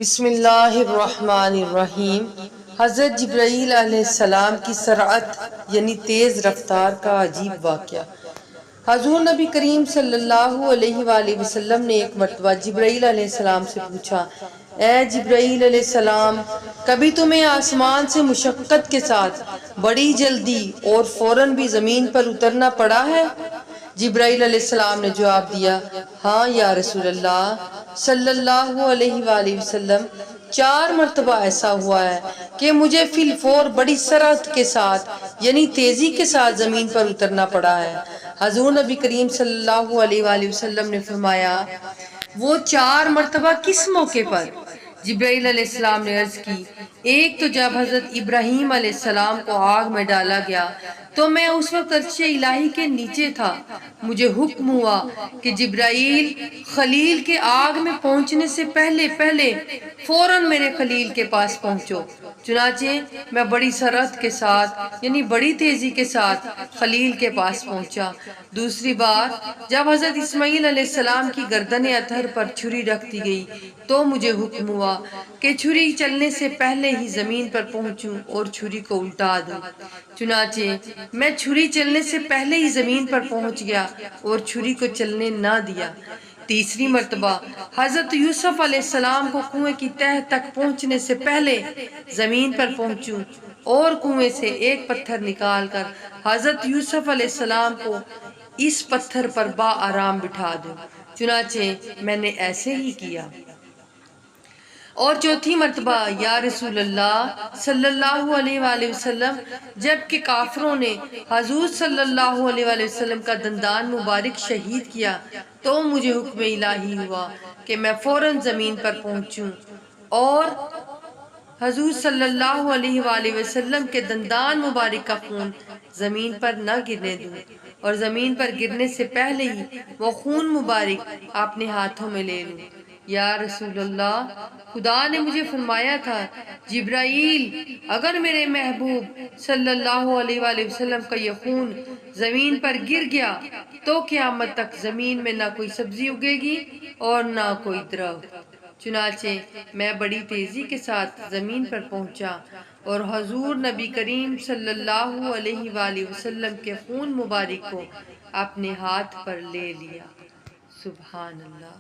بسم اللہ الرحمن الرحیم۔ حضرت جبرائیل علیہ السلام کی سرعت یعنی تیز رفتار کا عجیب واقعہ۔ حضور نبی کریم صلی اللہ علیہ وآلہ وسلم نے ایک مرتبہ جبرائیل علیہ السلام سے پوچھا، اے جبرائیل علیہ السلام، کبھی تمہیں آسمان سے مشقت کے ساتھ بڑی جلدی اور فوراً بھی زمین پر اترنا پڑا ہے؟ جبرائیل علیہ السلام نے جواب دیا، ہاں یا رسول اللہ صلی اللہ علیہ وآلہ وسلم، 4 مرتبہ ایسا ہوا ہے کہ مجھے فی الفور بڑی سرعت کے ساتھ یعنی تیزی کے ساتھ زمین پر اترنا پڑا ہے۔ حضور نبی کریم صلی اللہ علیہ وآلہ وسلم نے فرمایا، وہ 4 مرتبہ کس موقع پر؟ جبرائیل علیہ السلام نے عرض کی، ایک تو جب حضرت ابراہیم علیہ السلام کو آگ میں ڈالا گیا تو میں اس وقت عرش الہی کے نیچے تھا، مجھے حکم ہوا کہ جبرائیل خلیل کے آگ میں پہنچنے سے پہلے فوراً میرے خلیل کے پاس پہنچو۔ چنانچہ میں بڑی سرعت کے ساتھ یعنی بڑی تیزی کے ساتھ خلیل کے پاس پہنچا۔ دوسری بار جب حضرت اسماعیل علیہ السلام کی گردن اطہر پر چھری رکھ دی گئی تو مجھے حکم ہوا کہ چھری چلنے سے پہلے ہی زمین پر پہنچوں اور چھری کو الٹا دوں۔ چنانچہ میں چھری چلنے سے پہلے ہی زمین پر پہنچ گیا اور چھری کو چلنے نہ دیا۔ تیسری مرتبہ حضرت یوسف علیہ السلام کو کنویں کی تہہ تک پہنچنے سے پہلے زمین پر پہنچوں اور کنویں سے ایک پتھر نکال کر حضرت یوسف علیہ السلام کو اس پتھر پر آرام بٹھا دوں۔ چنانچہ میں نے ایسے ہی کیا۔ اور چوتھی مرتبہ یا رسول اللہ صلی اللہ علیہ وآلہ وسلم، جبکہ کافروں نے حضور صلی اللہ علیہ وآلہ وسلم کا دندان مبارک شہید کیا تو مجھے حکم الہی ہوا کہ میں فوراً زمین پر پہنچوں اور حضور صلی اللہ علیہ وآلہ وسلم کے دندان مبارک کا خون زمین پر نہ گرنے دوں اور زمین پر گرنے سے پہلے ہی وہ خون مبارک اپنے ہاتھوں میں لے لوں۔ یا رسول اللہ، خدا نے مجھے فرمایا تھا، جبرائیل، اگر میرے محبوب صلی اللہ علیہ وآلہ وسلم کا یہ خون زمین پر گر گیا تو قیامت تک زمین میں نہ کوئی سبزی اگے گی اور نہ کوئی درخت۔ چنانچہ میں بڑی تیزی کے ساتھ زمین پر پہنچا اور حضور نبی کریم صلی اللہ علیہ وآلہ وسلم کے خون مبارک کو اپنے ہاتھ پر لے لیا۔ سبحان اللہ۔